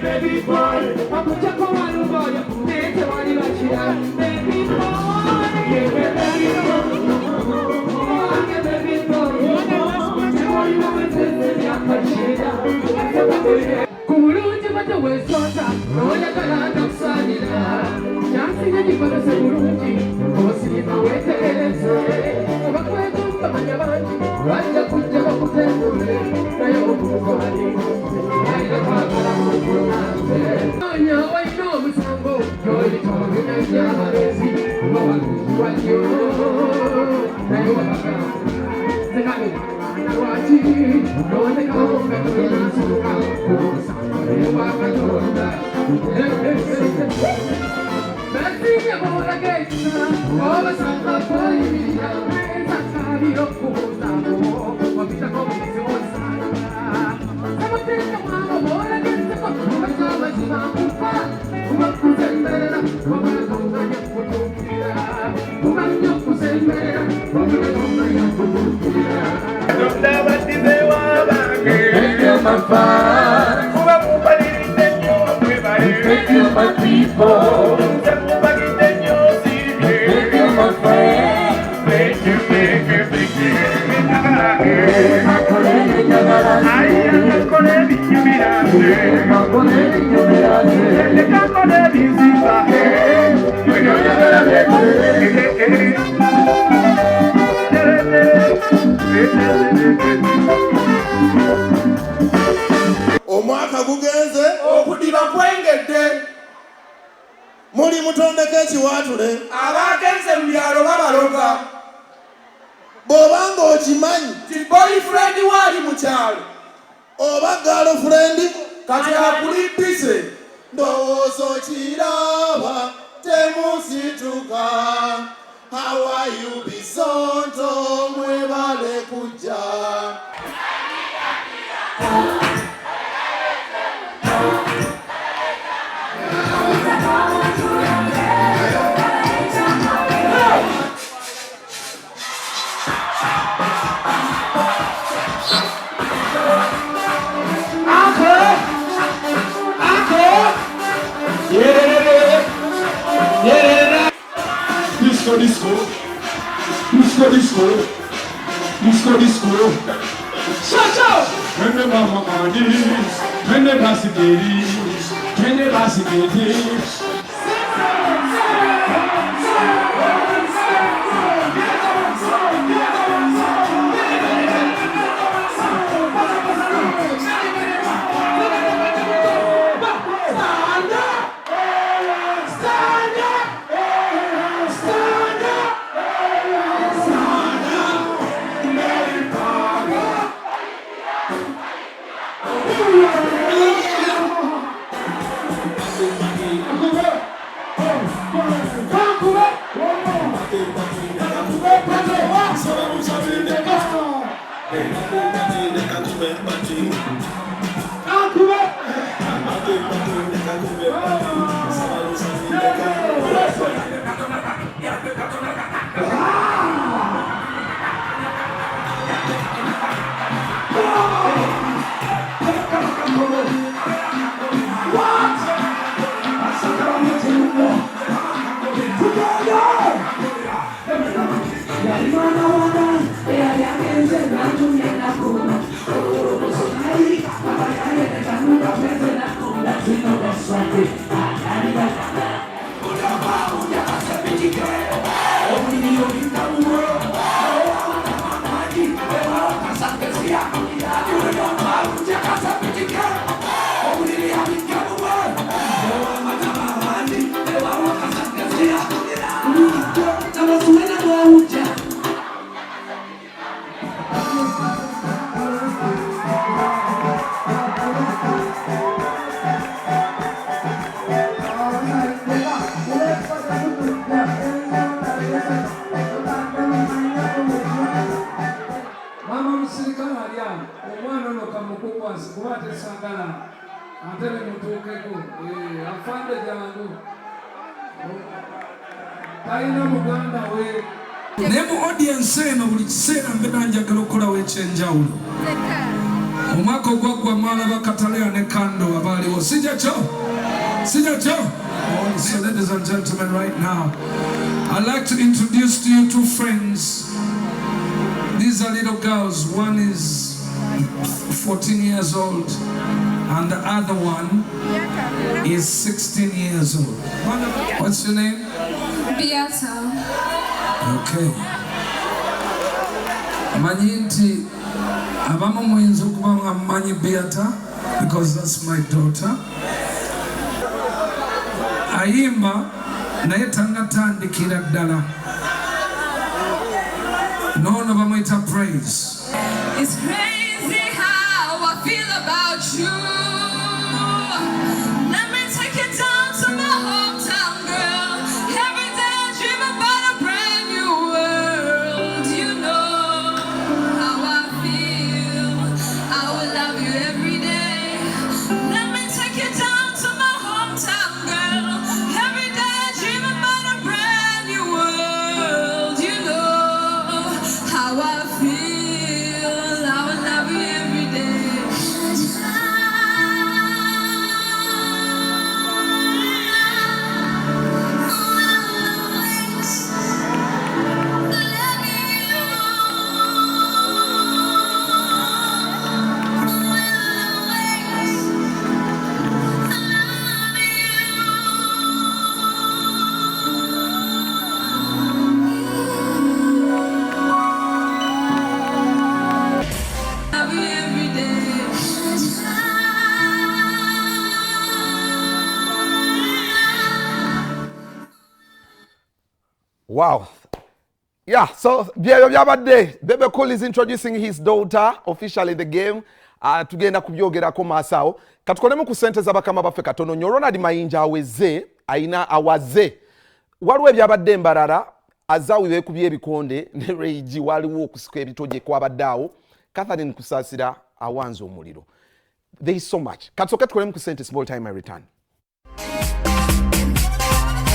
Baby boy, omwaka gugenze okudiba kwengedde muli mutondeko ekiwaatule abagenze mu byalo babaloga bw'obanga okimanyi ti boyfriend waali mu kyalo oba girlfriend kati akulippise ndowooza okiraba temusituka hawaii bisonto mwebale kujja Disco. Ciao! Prende mamma mani, prende basiketi. Nemu audience eno buli kiseera mbeera njagala okolawo ekyenjawulo. Omwaka ogwaggwa mwalaba Katalea ne Kando abaaliwo. Sijja kyo? So ladies and gentlemen, right now, I'd like to introduce to you two friends. These are little girls. One is 14 years old and the other one is 16 years old. What's your name? Biibino. Okay. Amanyi nti abamu muyinza okuba nga mmanyi Biibino because that's my daughter. Ayimba naye tannatandikira ddala. N'ono bamuyita Praise. It's crazy how I feel about you. Let me take you down to my hometown, girl. Every day I dream about a brand new world. You know how I feel. I will love you every day. Let me take you down to my hometown, girl. Every day I dream about a brand new world. You know how I feel. I will love you every day. Love you every day. Wow. Yeah, so ebyakutteyo is introducing his daughter officially in the game. Tugenda kubyogerako maasawo. Katukolemu ku sente z'abakama baffe katono nnyo. Ronald Mayinja awaze. Waliwo ebyabadde embalala azaawi beekubye ebikonde ne Reigi waliwo okusika ebitoje kwabaddeawo. Catherine Kusaasira awanze omuliro. There is so much. Katsoke tukolemu ku sente, small time I return.